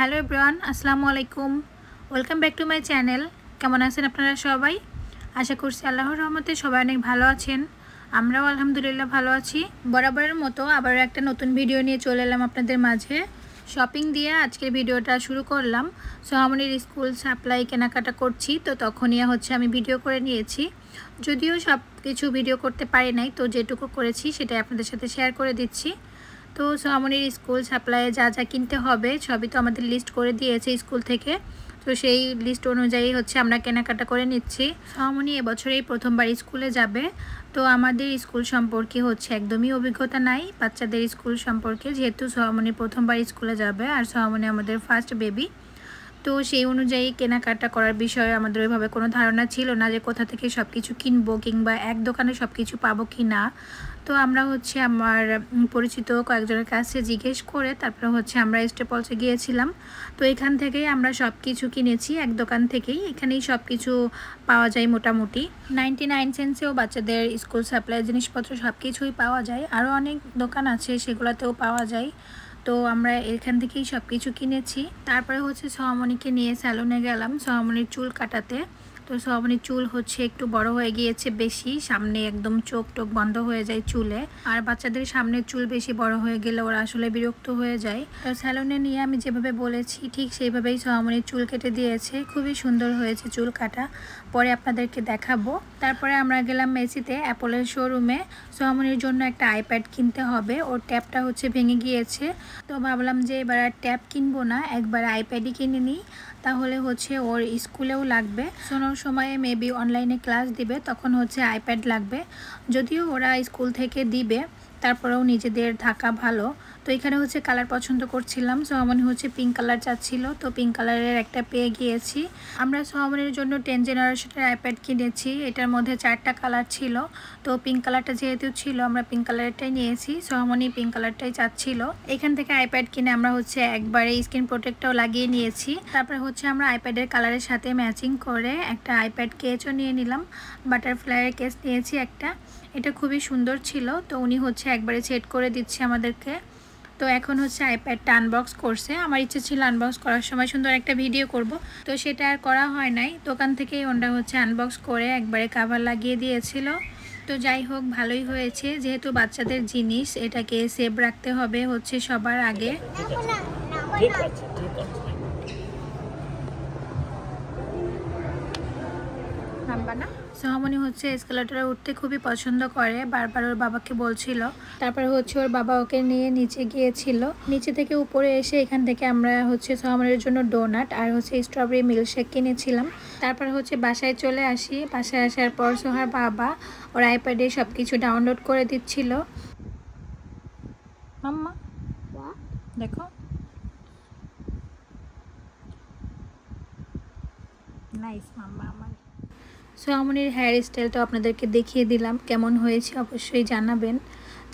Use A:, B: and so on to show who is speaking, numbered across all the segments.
A: Hello everyone, আসসালামু আলাইকুম। Welcome back to my channel. কেমন আছেন আপনারা সবাই? আশা করছি আল্লাহর রহমতে সবাই অনেক ভালো আছেন। আমরাও আলহামদুলিল্লাহ ভালো আছি। বরাবরের মতো আবারও একটা নতুন ভিডিও নিয়ে চলে এলাম আপনাদের মাঝে। শপিং দিয়ে আজকের ভিডিওটা শুরু করলাম। সোহামনির স্কুল সাপ্লাই কেনাকাটা করছি, তো তখনই আমি ভিডিও করে নিয়েছি। যদিও সব কিছু ভিডিও করতে পারি নাই, তো যেটুকু করেছি সেটাই আপনাদের সাথে শেয়ার করে দিচ্ছি। তো সোহামনির স্কুল সাপ্লাইয়ে যা যা কিনতে হবে সবই তো আমাদের লিস্ট করে দিয়েছে স্কুল থেকে। তো সেই লিস্ট অনুযায়ী আমরা কেনাকাটা করে নিচ্ছি। সোহামনি এবছরেই প্রথমবার স্কুলে যাবে, তো আমাদের স্কুল সম্পর্কে একদমই অভিজ্ঞতা নাই বাচ্চাদের স্কুল সম্পর্কে, যেহেতু সোহামনি প্রথমবার স্কুলে যাবে আর সোহামনি আমাদের ফার্স্ট বেবি। তো সেই অনুযায়ী কেনাকাটা করার বিষয়ে আমাদের ওইভাবে কোনো ধারণা ছিল না যে কোথা থেকে সব কিছু কিনবো কিংবা এক দোকানে সব কিছু পাবো কি না। তো আমরা আমার পরিচিত কয়েকজনের কাছে জিজ্ঞেস করে তারপরে আমরা স্টেপলসে গিয়েছিলাম। তো এখান থেকেই আমরা সব কিছু কিনেছি, এক দোকান থেকেই। এখানেই সব কিছু পাওয়া যায় মোটামুটি 99 সেন্টসেও বাচ্চাদের স্কুল সাপ্লাই জিনিসপত্র সব কিছুই পাওয়া যায়। আরও অনেক দোকান আছে, সেগুলোতেও পাওয়া যায়। তো আমরা এখান থেকেই সব কিছু কিনেছি। তারপরে সোহামনিকে নিয়ে স্যালনে গেলাম সোহামনির চুল কাটাতে। তো সোহামনির চুল একটু বড় হয়ে গিয়েছে বেশি, সামনে একদম চোখ টোক বন্ধ হয়ে যায় চুলে। আর বাচ্চাদের সামনের চুল বেশি বড় হয়ে গেলে ওরা আসলে বিরক্ত হয়ে যায়। তো স্যালনে নিয়ে আমি যেভাবে বলেছি ঠিক সেইভাবেই সোহামনির চুল কেটে দিয়েছে। খুবই সুন্দর হয়েছে চুল কাটা, পরে আপনাদেরকে দেখাবো। তারপরে আমরা গেলাম মেসিতে, অ্যাপলের শোরুমে। সোহামনির জন্য একটা আইপ্যাড কিনতে হবে, ওর ট্যাবটা ভেঙে গিয়েছে। তো ভাবলাম যে এবার আর ট্যাব কিনবো না, একবার আইপ্যাডই কিনে নিই, তাহলে ওর স্কুলেও লাগবে। শোনার সময়ে মেবি অনলাইনে ক্লাস দিবে, তখন আইপ্যাড লাগবে। যদিও ওরা স্কুল থেকে দিবে, তারপরেও নিজেদের থাকা ভালো। তো এখানে কালার পছন্দ করছিলাম। সোহামনি পিঙ্ক কালার চাচ্ছিল, তো পিঙ্ক কালারের একটা পেয়ে গিয়েছি। আমরা সোহামনির জন্য 10 জেনারেশনের আইপ্যাড কিনেছি। এটার মধ্যে 4টা কালার ছিল, তো পিঙ্ক কালারটা যেহেতু ছিল আমরা পিঙ্ক কালারটাই নিয়েছি। সোহামনি পিঙ্ক কালারটাই চাচ্ছিল। এখান থেকে আইপ্যাড কিনে আমরা একবারে স্ক্রিন প্রোটেক্টটাও লাগিয়ে নিয়েছি। তারপরে আমরা আইপ্যাডের কালারের সাথে ম্যাচিং করে একটা আইপ্যাড কেসও নিয়ে নিলাম। বাটারফ্লাইয়ের কেস নিয়েছি একটা, এটা খুবই সুন্দর ছিল। তো উনি একবারে সেট করে দিচ্ছে আমাদেরকে। তো এখন আইপ্যাডটা আনবক্স করছে। আমার ইচ্ছে ছিল আনবক্স করার সময় সুন্দর একটা ভিডিও করব, তো সেটা আর করা হয় নাই। দোকান থেকেই ওনটা আনবক্স করে একবারে কাভার লাগিয়ে দিয়েছিল। তো যাই হোক, ভালোই হয়েছে, যেহেতু বাচ্চাদের জিনিস এটাকে সেভ রাখতে হবে সবার আগে। ঠিক আছে। সোহামনি এসকেলেটরে উঠতে খুবই পছন্দ করে, বারবার ওর বাবাকে বলছিল। তারপরে ওর বাবা ওকে নিয়ে নিচে গিয়েছিল। নিচে থেকে উপরে এসে এখান থেকে আমরা সোহামনির জন্য ডোনাট আর স্ট্রবেরি মিল্কশেক কিনেছিলাম। তারপরে বাসায় চলে আসি। বাসায় আসার পর সোহার বাবা ওর আইপ্যাডে সব কিছু ডাউনলোড করে দিচ্ছিল। মাম্মা দেখো, নাইস মাম্মা আমার। সোহামনির হেয়ার স্টাইল তো আপনাদেরকে দেখিয়ে দিলাম, কেমন হয়েছে অবশ্যই জানাবেন।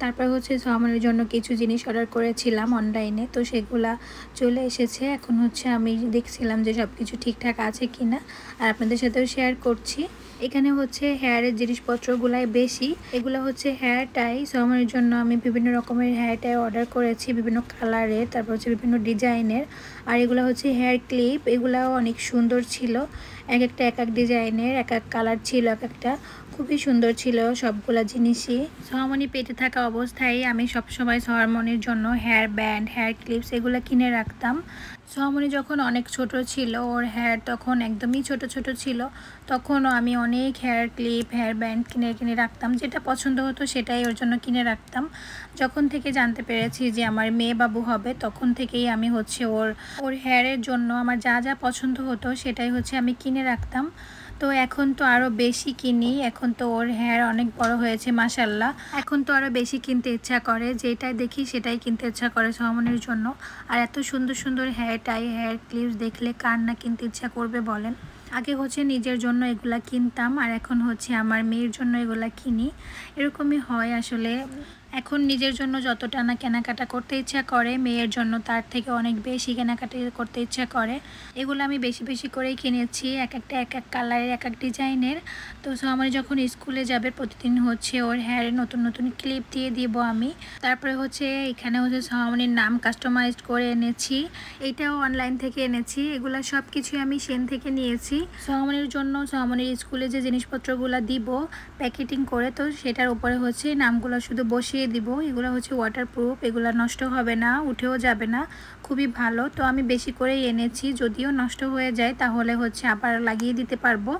A: তারপর সোহামনির জন্য কিছু জিনিস অর্ডার করেছিলাম অনলাইনে, তো সেগুলা চলে এসেছে। এখন আমি দেখছিলাম যে সব কিছু ঠিকঠাক আছে কিনা, আর আপনাদের সাথেও শেয়ার করছি। এখানে হেয়ারের জিনিসপত্রগুলাই বেশি। এগুলো হেয়ার টাই। সোহামনির জন্য আমি বিভিন্ন রকমের হেয়ার টাই অর্ডার করেছি, বিভিন্ন কালারের, তারপর বিভিন্ন ডিজাইনের। আর এগুলো হেয়ার ক্লিপ, এগুলাও অনেক সুন্দর ছিল। এক এক ডিজাইনের, এক কালার ছিল, এক একটা খুবই সুন্দর ছিল সবগুলা জিনিসই। সোহামনি পেটে থাকা অবস্থায় আমি সবসময় সোহামনির জন্য হেয়ার ব্যান্ড, হেয়ার ক্লিপস এগুলো কিনে রাখতাম। সোহামনি যখন অনেক ছোট ছিল, ওর হেয়ার তখন একদমই ছোট ছোট ছিল, তখনও আমি অনেক হেয়ার ক্লিপ, হেয়ার ব্যান্ড কিনে রাখতাম। যেটা পছন্দ হতো সেটাই ওর জন্য কিনে রাখতাম। যখন থেকে জানতে পেরেছি যে আমার মেয়ে বাবু হবে, তখন থেকেই আমি ওর হেয়ারের জন্য আমার যা যা পছন্দ হতো সেটাই আমি কিনে রাখতাম। তো এখন তো আরও বেশি কিনি, এখন তো ওর হেয়ার অনেক বড় হয়েছে মাশাল্লাহ। এখন তো আরও বেশি কিনতে ইচ্ছা করে, যেটাই দেখি সেটাই কিনতে ইচ্ছা করে সোহামনির জন্য। আর এত সুন্দর সুন্দর হেয়ার টাই, হেয়ার ক্লিপস দেখলে কার না কিনতে ইচ্ছা করবে বলেন। আগে নিজের জন্য এগুলা কিনতাম, আর এখন আমার মেয়ের জন্য এগুলা কিনি। এরকমই হয় আসলে, এখন নিজের জন্য যতটা না কেনাকাটা করতে ইচ্ছা করে, মেয়ের জন্য তার থেকে অনেক বেশি কেনাকাটা করতে ইচ্ছা করে। এগুলো আমি বেশি বেশি করেই কিনেছি, এক একটা এক এক কালারের, এক এক ডিজাইনের। তো সোহামনি যখন স্কুলে যাবে প্রতিদিন হচ্ছে ওর হেয়ারে নতুন নতুন ক্লিপ দিয়ে দিব আমি। তারপরে হচ্ছে এখানে হচ্ছে সোহামনির নাম কাস্টমাইজড করে এনেছি, এইটাও অনলাইন থেকে এনেছি। এগুলো সব কিছুই আমি সেন থেকে নিয়েছি। সোহামনির জন্য সোহামনির স্কুলে যে জিনিসপত্রগুলো দিব প্যাকেটিং করে, তো সেটার উপরে হচ্ছে নামগুলো শুধু বসিয়ে দিব। এগুলো হচ্ছে ওয়াটারপ্রুফ, এগুলো নষ্ট হবে না, উঠেও যাবে না, খুবই ভালো। তো আমি বেশি করেই এনেছি, যদিও নষ্ট হয়ে যায় তাহলে হচ্ছে আবার লাগিয়ে দিতে পারবো।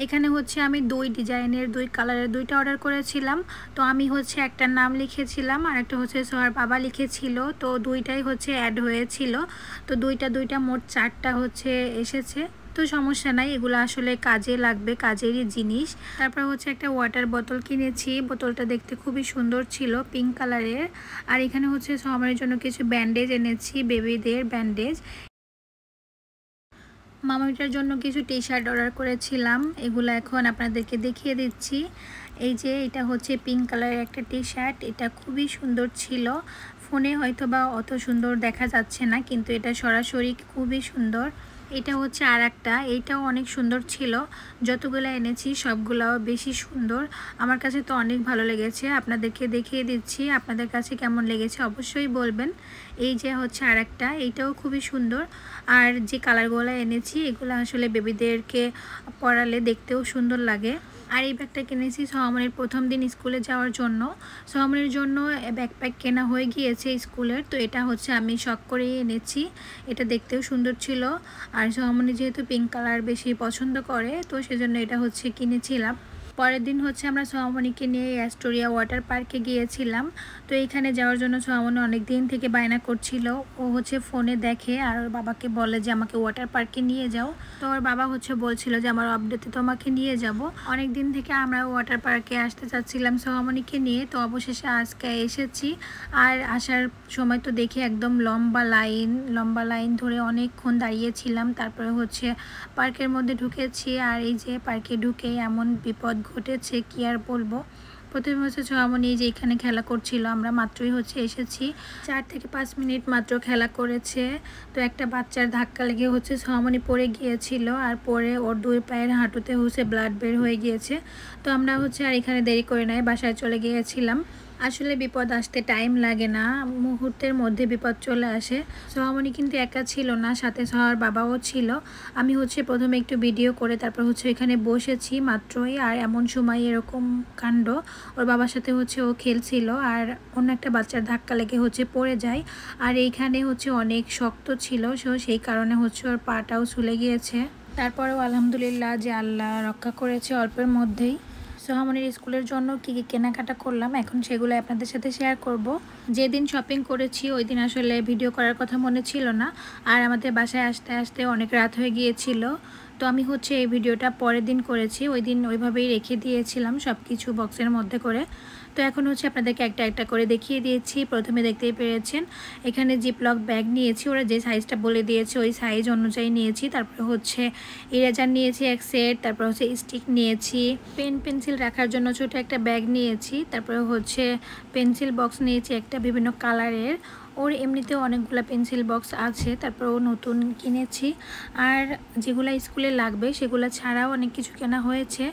A: এখানে হচ্ছে আমি 2 ডিজাইনের 2 কালারের 2টা অর্ডার করেছিলাম। তো আমি হচ্ছে একটা নাম লিখেছিলাম আর একটা হচ্ছে সোহার বাবা লিখেছিল, তো 2টাই হচ্ছে অ্যাড হয়েছিল। তো দুইটা মোট 4টা হচ্ছে এসেছে। তো সমস্যা নাই, এগুলো আসলে কাজে লাগবে, কাজেরই জিনিস। তারপর হচ্ছে একটা ওয়াটার বোতল কিনেছি, বোতলটা দেখতে খুবই সুন্দর ছিল, পিঙ্ক কালারের। আর এখানে হচ্ছে সোহামনির জন্য কিছু ব্যান্ডেজ এনেছি, বেবিদের ব্যান্ডেজ। মামাটার জন্য কিছু টি শার্ট অর্ডার করেছিলাম, এগুলো এখন আপনাদেরকে দেখিয়ে দিচ্ছি। এই যে এটা হচ্ছে পিঙ্ক কালারের একটা টি শার্ট, এটা খুবই সুন্দর ছিল। ফোনে হয়তো বা অত সুন্দর দেখা যাচ্ছে না, কিন্তু এটা সরাসরি খুবই সুন্দর। এটা হচ্ছে আর একটা, এইটাও অনেক সুন্দর ছিল। যতগুলো এনেছি সবগুলো বেশি সুন্দর, আমার কাছে তো অনেক ভালো লেগেছে। আপনাদেরকে দেখিয়ে দিচ্ছি, আপনাদের কাছে কেমন লেগেছে অবশ্যই বলবেন। এই যে হচ্ছে আর একটা, এইটাও খুবই সুন্দর। আর যে কালারগুলো এনেছি এগুলো আসলে বেবিদেরকে পরালে দেখতেও সুন্দর লাগে। আর এই ব্যাগটা কিনেছি সোহামনির প্রথম দিন স্কুলে যাওয়ার জন্য। সোহামনির জন্য ব্যাকপ্যাক কেনা হয়ে গিয়েছে স্কুলের, তো এটা হচ্ছে আমি শখ করেই এনেছি। এটা দেখতেও সুন্দর ছিল, আর সোহামনি যেহেতু পিঙ্ক কালার বেশি পছন্দ করে, তো সেজন্য এটা হচ্ছে কিনেছিলাম। পরের দিন হচ্ছে আমরা সোহামনিকে নিয়ে অ্যাস্টোরিয়া ওয়াটার পার্কে গিয়েছিলাম। তো এইখানে যাওয়ার জন্য সোহামনি অনেক দিন থেকে বায়না করছিল। ও হচ্ছে ফোনে দেখে আর ওর বাবাকে বলে যে আমাকে ওয়াটার পার্কে নিয়ে যাও। তো ওর বাবা হচ্ছে বলছিল যে আমার আপডেটে তোমাকে নিয়ে যাব। অনেক দিন থেকে আমরা ওয়াটার পার্কে আসতে চাচ্ছিলাম সোহামনিকে নিয়ে, তো অবশেষে আজকে এসেছি। আর আসার সময় তো দেখি একদম লম্বা লাইন ধরে অনেকক্ষণ দাঁড়িয়েছিলাম। তারপরে হচ্ছে পার্কের মধ্যে ঢুকেছি, আর এই যে পার্কে ঢুকে এমন বিপদ ঘটেছে কি আর বলবো। প্রথমে হচ্ছে সোহামনি যে এখানে খেলা করছিল, আমরা মাত্রই হচ্ছে এসেছি, 4 থেকে 5 মিনিট মাত্র খেলা করেছে। তো একটা বাচ্চার ধাক্কা লেগে হচ্ছে সোহামনি পড়ে গিয়েছিল, আর পরে ওর 2 পায়ের হাঁটুতে হচ্ছে ব্লাড বের হয়ে গিয়েছে। তো আমরা হচ্ছে আর এখানে দেরি করে নাই, বাসায় চলে গিয়েছিলাম। আসলে বিপদ আসতে টাইম লাগে না, মুহূর্তের মধ্যে বিপদ চলে আসে। সোহামনি কিন্তু একা ছিল না, সাথে সোহার বাবাও ছিল। আমি হচ্ছে প্রথমে একটু ভিডিও করে তারপর হচ্ছে এখানে বসেছি মাত্রই, আর এমন সময় এরকম কাণ্ড। ওর বাবার সাথে হচ্ছে ও খেলছিল, আর অন্য একটা বাচ্চার ধাক্কা লেগে হচ্ছে পড়ে যায়। আর এইখানে হচ্ছে অনেক শক্ত ছিল, সেই কারণে হচ্ছে ওর পাটাও ছুলে গিয়েছে। তারপরেও আলহামদুলিল্লাহ যে আল্লাহ রক্ষা করেছে অল্পের মধ্যেই। সোহামনির স্কুলের জন্য কী কী কেনাকাটা করলাম এখন সেগুলো আপনাদের সাথে শেয়ার করব। যেদিন শপিং করেছি ওই দিন আসলে ভিডিও করার কথা মনে ছিল না, আর আমাদের বাসায় আসতে আসতে অনেক রাত হয়ে গিয়েছিল। তো আমি হচ্ছে এই ভিডিওটা পরের দিন করেছি, ওই দিন ওইভাবেই রেখে দিয়েছিলাম সব কিছু বক্সের মধ্যে করে। তো এখন হচ্ছে আপনাদেরকে একটা একটা করে দেখিয়ে দিয়েছি। প্রথমে দেখতেই পেরেছেন এখানে জিপলক ব্যাগ নিয়েছি, ওরা যে সাইজটা বলে দিয়েছে ওই সাইজ অনুযায়ী নিয়েছি। তারপরে হচ্ছে ইরেজার নিয়েছি এক সেট, তারপর হচ্ছে স্টিক নিয়েছি, পেন্সিল রাখার জন্য ছোট একটা ব্যাগ নিয়েছি, তারপরে হচ্ছে পেন্সিল বক্স নিয়েছি একটা বিভিন্ন কালারের। ওর এমনিতেও অনেকগুলো পেন্সিল বক্স আছে, তারপর ও নতুন কিনেছি। আর যেগুলো স্কুলে লাগবে সেগুলো ছাড়াও অনেক কিছু কেনা হয়েছে,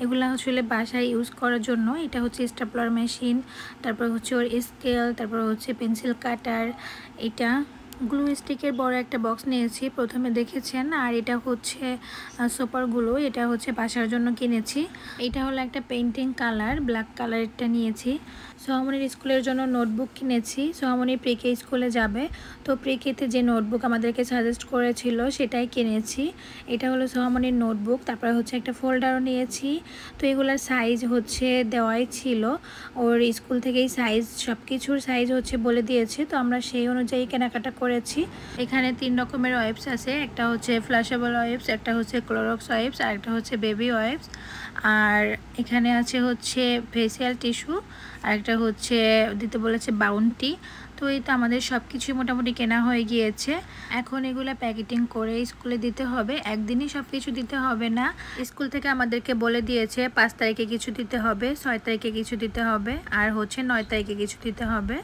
A: এগুলো আসলে বাসায় ইউজ করার জন্য। এটা হচ্ছে স্টেপলার মেশিন, তারপর হচ্ছে ওর স্কেল, তারপর হচ্ছে পেন্সিল কাটার, এটা গ্লু স্টিকের বড় একটা বক্স নিয়েছি প্রথমে দেখেছেন। আর এটা হচ্ছে সুপার গ্লু, এটা হচ্ছে বাসার জন্য কিনেছি। এটা হলো একটা পেইন্টিং কালার, ব্ল্যাক কালারটা নিয়েছি। সোহামনির স্কুলের জন্য নোটবুক কিনেছি, সোহামনি প্রিকে স্কুলে যাবে, তো প্রিকেতে যে নোটবুক আমাদেরকে সাজেস্ট করেছিল সেটাই কিনেছি। এটা হলো সোহামনির নোটবুক। তারপরে হচ্ছে একটা ফোল্ডারও নিয়েছি। তো এগুলোর সাইজ হচ্ছে দেওয়াই ছিল, ওর স্কুল থেকেই সাইজ সব কিছুর সাইজ হচ্ছে বলে দিয়েছে, তো আমরা সেই অনুযায়ী কেনাকাটা করেছি। এখানে 3 রকমের ওয়াইপস আছে, একটা হচ্ছে ফ্লাশেবল ওয়াইপস, একটা হচ্ছে ক্লোরক্স ওয়াইপস, আর একটা হচ্ছে বেবি ওয়াইপস। আর এখানে আছে হচ্ছে ফেসিয়াল টিস্যু, আর একটা হচ্ছে দিতে বলেছে বাউন্টি। তো এই তো আমাদের সব কিছুই মোটামুটি কেনা হয়ে গিয়েছে। এখন এগুলো প্যাকেটিং করে স্কুলে দিতে হবে। একদিনই সব কিছু দিতে হবে না, স্কুল থেকে আমাদেরকে বলে দিয়েছে 5 তারিখে কিছু দিতে হবে, 6 তারিখে কিছু দিতে হবে, আর 9 তারিখে কিছু দিতে হবে।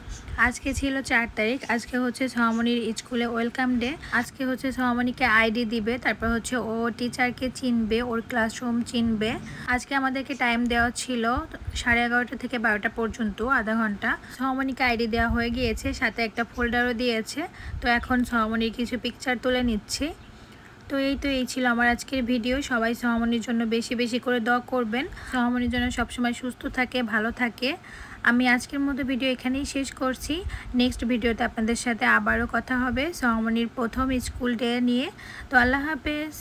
A: আজকে ছিল 4 তারিখ, আজকে সোহামনির স্কুলে ওয়েলকাম ডে। আজকে সোহামনিকে আইডি দিবে, তারপর ও টিচারকে চিনবে, ওর ক্লাসরুম চিনবে। আজকে আমাদেরকে টাইম দেওয়া ছিল 11:30 থেকে 12টা পর্যন্ত, আধা ঘন্টা। সোহামনিকে আইডি দেওয়া হয়ে গিয়েছে, সাথে একটা ফোল্ডারও দিয়েছে। তো এখন সোহামনির কিছু পিকচার তুলে নিচ্ছি। তো এই ছিল আমার আজকের ভিডিও। সবাই সোহামনির জন্য বেশি বেশি করে দোয়া করবেন, সোহামনির জন্য সবসময় সুস্থ থাকে, ভালো থাকে। আমি আজকের মতো ভিডিও এখানেই শেষ করছি। নেক্সট ভিডিওতে আপনাদের সাথে আবারও কথা হবে সোহামনির প্রথম স্কুল ডে নিয়ে। তো আল্লাহ হাফেজ।